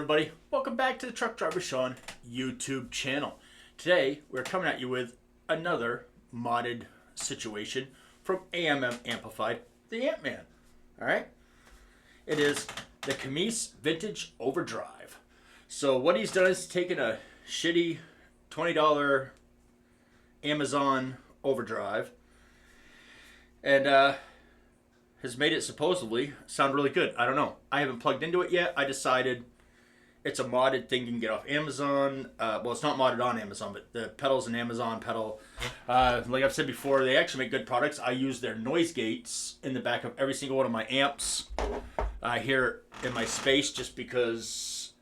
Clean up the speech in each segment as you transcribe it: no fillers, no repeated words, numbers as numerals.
everybody? Welcome back to the Truck Driver Sean YouTube channel. Today we're coming at you with another modded situation from AMM Amplified, the Ant-Man. Alright? It is the Camise Vintage Overdrive. So what he's done is taken a shitty $20 Amazon Overdrive and has made it supposedly sound really good. I don't know. I haven't plugged into it yet. I decided it's a modded thing you can get off Amazon. Well, it's not modded on Amazon, but the pedal's an Amazon pedal. Like I've said before, they actually make good products. I use their noise gates in the back of every single one of my amps here in my space, just because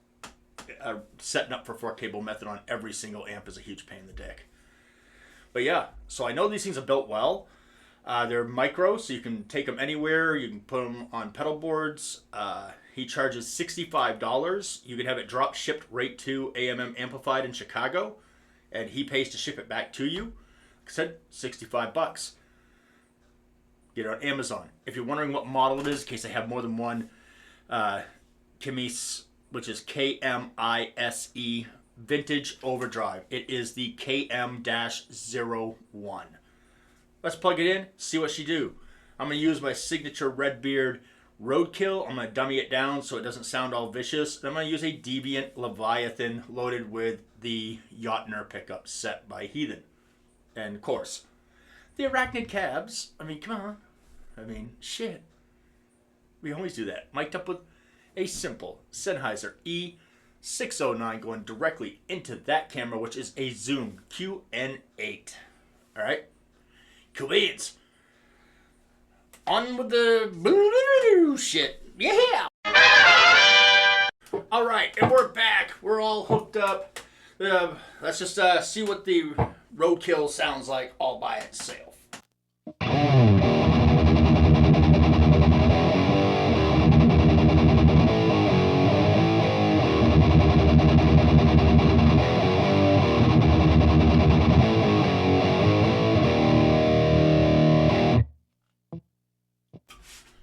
setting up for fork cable method on every single amp is a huge pain in the dick. But yeah, so I know these things are built well. They're micro, so you can take them anywhere. You can put them on pedal boards. He charges $65. You can have it drop shipped right to AMM Amplified in Chicago, and he pays to ship it back to you. Like I said, $65. Get it on Amazon. If you're wondering what model it is, in case they have more than one, Camise, which is K-M-I-S-E Vintage Overdrive. It is the KM-01. Let's plug it in, see what she do. I'm going to use my signature Redbeard Roadkill. I'm going to dummy it down so it doesn't sound all vicious. And I'm going to use a Deviant Leviathan loaded with the Yachtner pickup set by Heathen. And of course, the Arachnid cabs. I mean, come on. I mean, shit. We always do that. Mic'd up with a simple Sennheiser E609 going directly into that camera, which is a Zoom QN8. Alright? Cool beans. On with the shit. Yeah! Alright, and we're back. We're all hooked up. Let's just see what the Roadkill sounds like all by itself.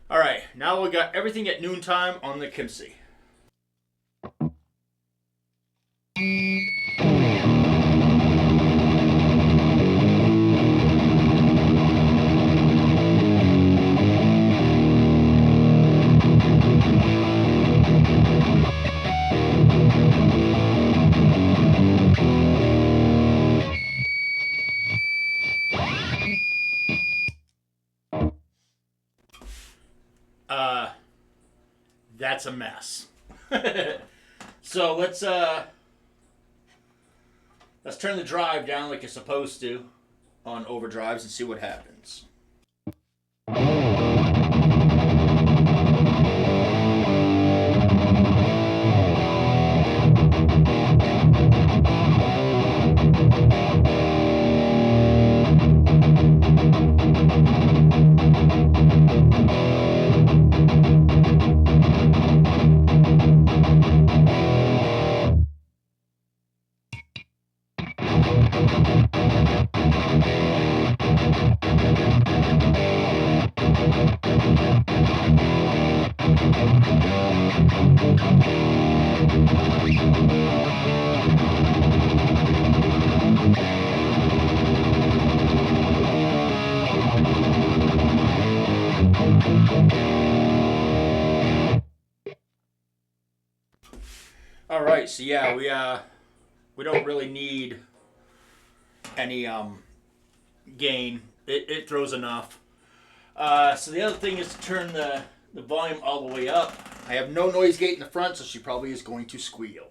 Alright, now we got everything at noontime on the Kimsey. That's a mess. So let's turn the drive down like you're supposed to on overdrives and see what happens. Alright, so yeah, we don't really need any gain. It throws enough. So the other thing is to turn the volume all the way up. I have no noise gate in the front, so she probably is going to squeal.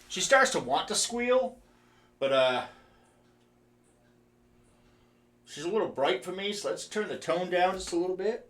She starts to want to squeal, but she's a little bright for me, so let's turn the tone down just a little bit.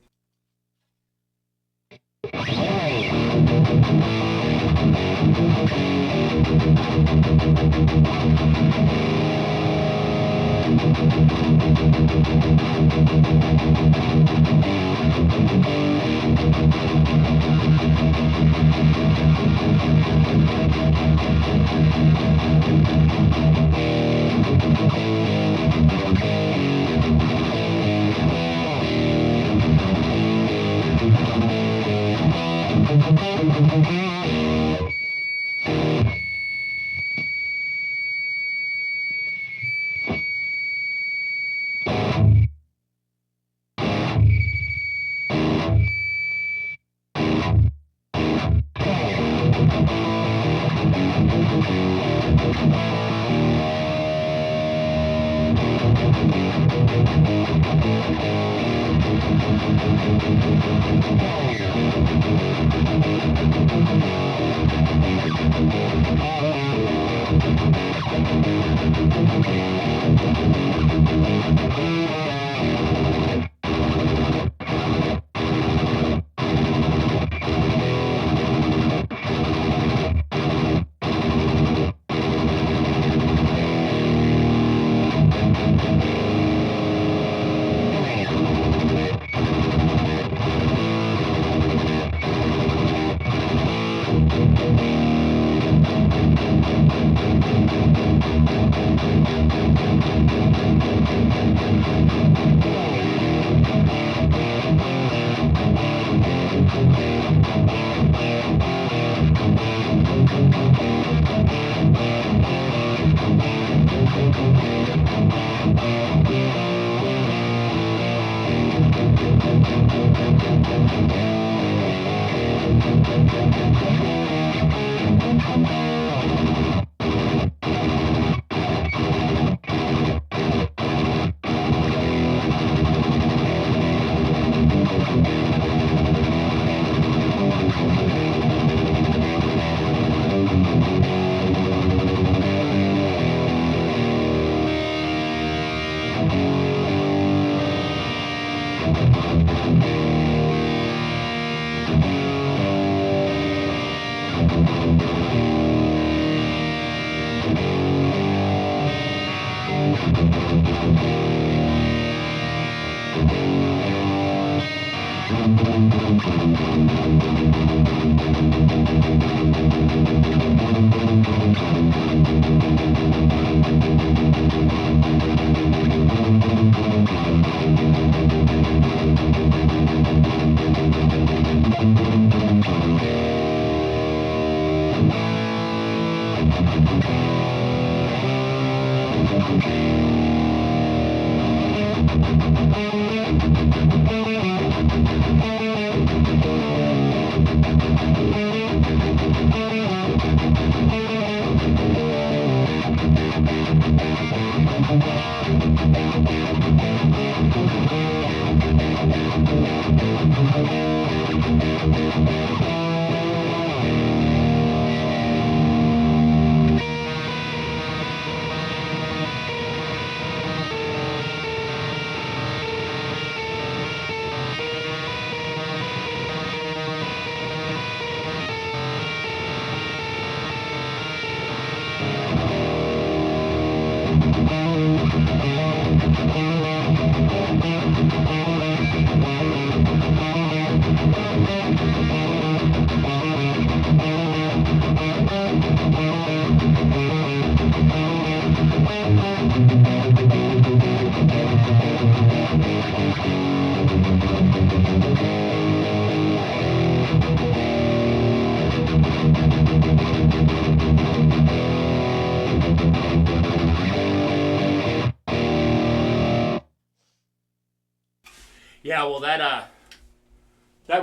Yeah, well that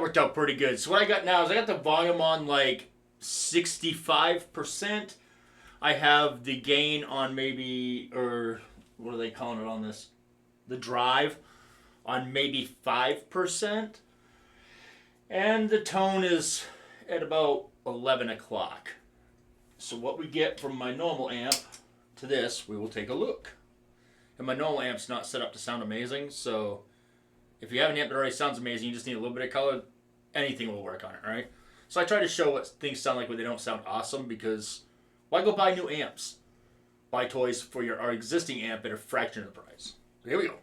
worked out pretty good. So what I got now is I got the volume on like 65%. I have the gain on maybe, or what are they calling it on this? The drive on maybe 5%. And the tone is at about 11 o'clock. So what we get from my normal amp to this, we will take a look. And my normal amp's not set up to sound amazing, so if you have an amp that already sounds amazing, you just need a little bit of color, anything will work on it, right? So I try to show what things sound like when they don't sound awesome, because why go buy new amps? Buy toys for our existing amp at a fraction of the price. So here we go.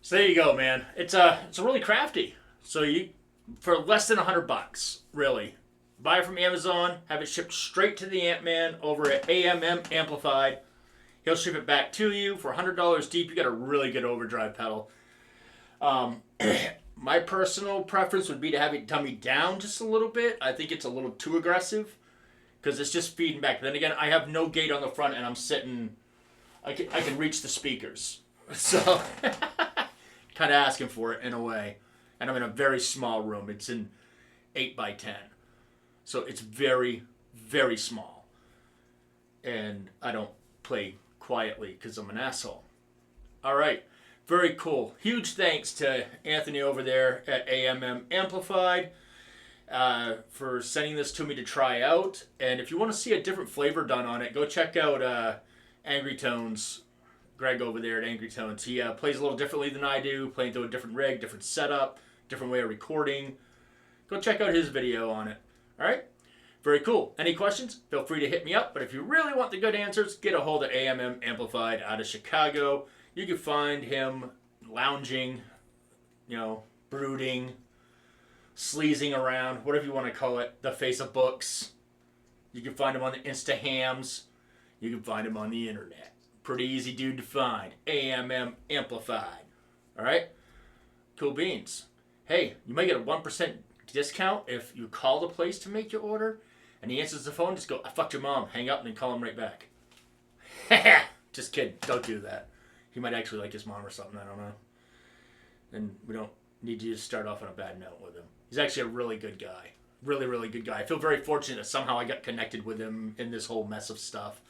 So there you go, man. It's really crafty. So you, for less than $100, really, buy it from Amazon, have it shipped straight to the Ant Man over at AMM Amplified. He'll ship it back to you for $100 deep. You got a really good overdrive pedal. My personal preference would be to have it dummy down just a little bit. I think it's a little too aggressive because it's just feeding back. Then again, I have no gate on the front and I'm sitting. I can reach the speakers, so kind of asking for it in a way. And I'm in a very small room. It's in 8 by 10. So it's very, very small. And I don't play quietly because I'm an asshole. All right. Very cool. Huge thanks to Anthony over there at AMM Amplified for sending this to me to try out. And if you want to see a different flavor done on it, go check out Angry Tones. Greg over there at Angry Tones. He plays a little differently than I do, playing through a different rig, different setup, different way of recording. Go check out his video on it. All right? Very cool. Any questions? Feel free to hit me up. But if you really want the good answers, get a hold of AMM Amplified out of Chicago. You can find him lounging, brooding, sleazing around, whatever you want to call it, the face of books. You can find him on the Instahams. You can find him on the internet. Pretty easy dude to find. AMM Amplified. All right? Cool beans. Hey, you might get a 1% discount if you call the place to make your order, and he answers the phone, just go, I fucked your mom, hang up, and then call him right back. Just kidding. Don't do that. He might actually like his mom or something, I don't know. And we don't need you to start off on a bad note with him. He's actually a really good guy. Really, really good guy. I feel very fortunate that somehow I got connected with him in this whole mess of stuff.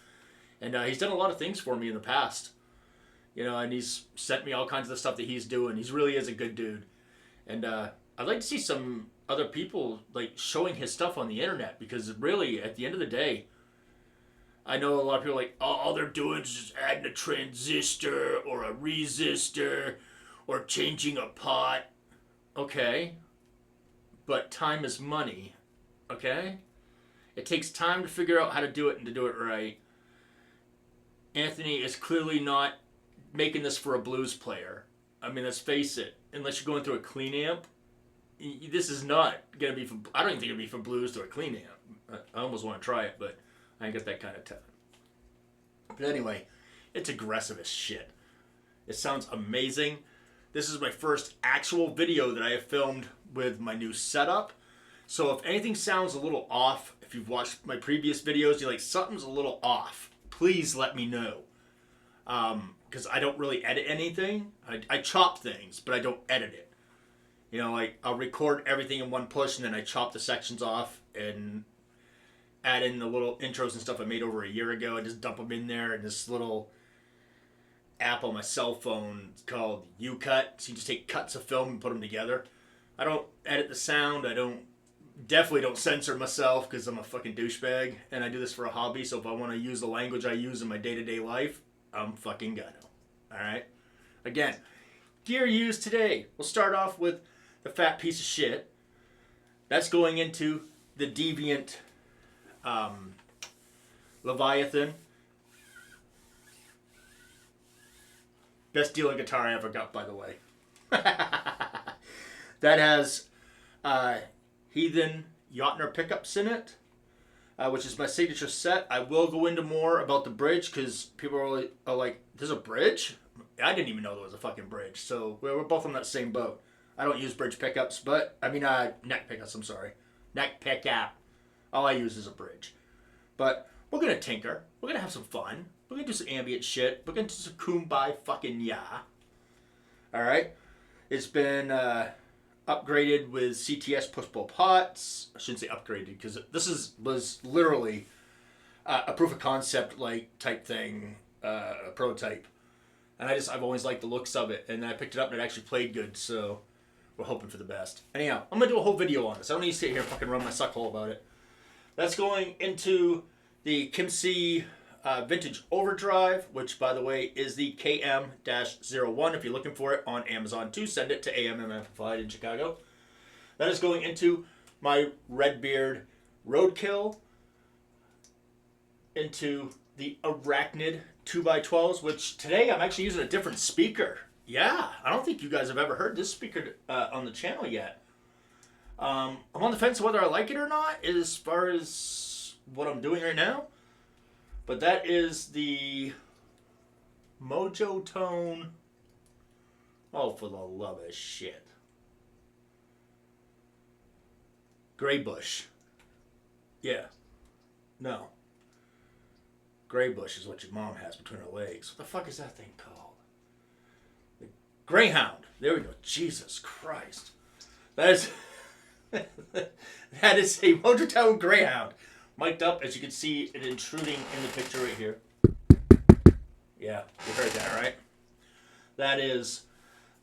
And he's done a lot of things for me in the past. And he's sent me all kinds of the stuff that he's doing. He really is a good dude. And I'd like to see some other people showing his stuff on the internet, because really, at the end of the day, I know a lot of people all they're doing is just adding a transistor or a resistor or changing a pot. Okay. But time is money. Okay? It takes time to figure out how to do it and to do it right. Anthony is clearly not making this for a blues player. I mean, let's face it. Unless you're going through a clean amp, this is not going to be for... I don't even think it'll be for blues through a clean amp. I almost want to try it, but I ain't got that kind of time. But anyway, it's aggressive as shit. It sounds amazing. This is my first actual video that I have filmed with my new setup. So if anything sounds a little off, if you've watched my previous videos, you're like, something's a little off, please let me know. Because I don't really edit anything. I chop things, but I don't edit it. I'll record everything in one push, and then I chop the sections off and add in the little intros and stuff I made over a year ago. I just dump them in there in this little app on my cell phone. It's called UCut. So you just take cuts of film and put them together. I don't edit the sound. Definitely don't censor myself because I'm a fucking douchebag, and I do this for a hobby. So if I want to use the language I use in my day-to-day life, I'm fucking gonna. Alright? Again, gear used today. We'll start off with the fat piece of shit. That's going into the Deviant Leviathan. Best dealing guitar I ever got, by the way. That has Heathen Yachtner pickups in it, which is my signature set. I will go into more about the bridge because people are like, there's a bridge? I didn't even know there was a fucking bridge. So we're both on that same boat. I don't use bridge pickups, but, neck pickups, I'm sorry. Neck pickup. All I use is a bridge. But we're going to tinker. We're going to have some fun. We're going to do some ambient shit. We're going to do some kumbaya fucking yeah. Alright? It's been upgraded with CTS push-pull pots. I shouldn't say upgraded, because this was literally a proof of concept type thing, a prototype. And I've always liked the looks of it, and I picked it up and it actually played good, so we're hoping for the best. Anyhow, I'm going to do a whole video on this. I don't need to sit here and fucking run my suckhole about it. That's going into the Kimsey Vintage Overdrive, which, by the way, is the KM-01. If you're looking for it on Amazon too, send it to AMM Amplified in Chicago. That is going into my Redbeard Roadkill, into the Arachnid 2x12s, which today I'm actually using a different speaker. Yeah, I don't think you guys have ever heard this speaker on the channel yet. I'm on the fence whether I like it or not as far as what I'm doing right now. But that is the Mojo Tone. Oh, for the love of shit. Gray Bush. Yeah. No. Gray Bush is what your mom has between her legs. What the fuck is that thing called? The Greyhound. There we go. Jesus Christ. That is that is a Motortown Greyhound. Mic'd up, as you can see it intruding in the picture right here. Yeah, you heard that, right? That is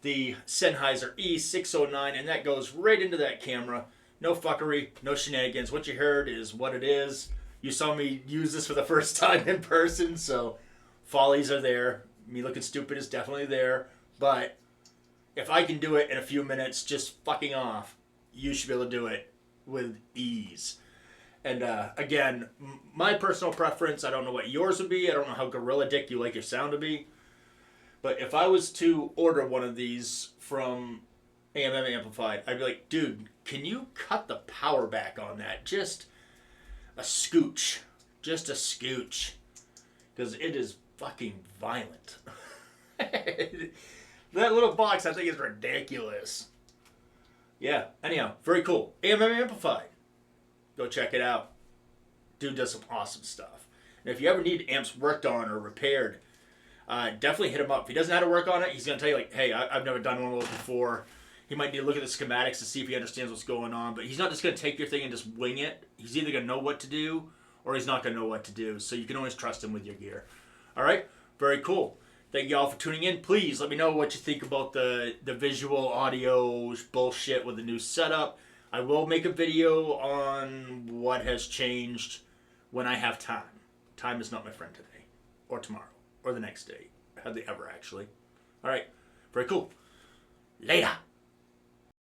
the Sennheiser E609, and that goes right into that camera. No fuckery, no shenanigans. What you heard is what it is. You saw me use this for the first time in person, so follies are there. Me looking stupid is definitely there. But if I can do it in a few minutes just fucking off, you should be able to do it with ease. And again, my personal preference, I don't know what yours would be. I don't know how gorilla dick you like your sound to be. But if I was to order one of these from AMM Amplified, I'd be like, dude, can you cut the power back on that? Just a scooch. Just a scooch. Because it is fucking violent. That little box, I think, is ridiculous. Yeah, anyhow, very cool. AMM Amplified. Go check it out. Dude does some awesome stuff. And if you ever need amps worked on or repaired, definitely hit him up. If he doesn't know how to work on it, he's going to tell you, like, hey, I've never done one of those before. He might need to look at the schematics to see if he understands what's going on. But he's not just going to take your thing and just wing it. He's either going to know what to do or he's not going to know what to do. So you can always trust him with your gear. All right? Very cool. Thank you all for tuning in. Please let me know what you think about the visual audio bullshit with the new setup. I will make a video on what has changed when I have time. Time is not my friend today. Or tomorrow. Or the next day. Hardly ever, actually. All right. Very cool. Later.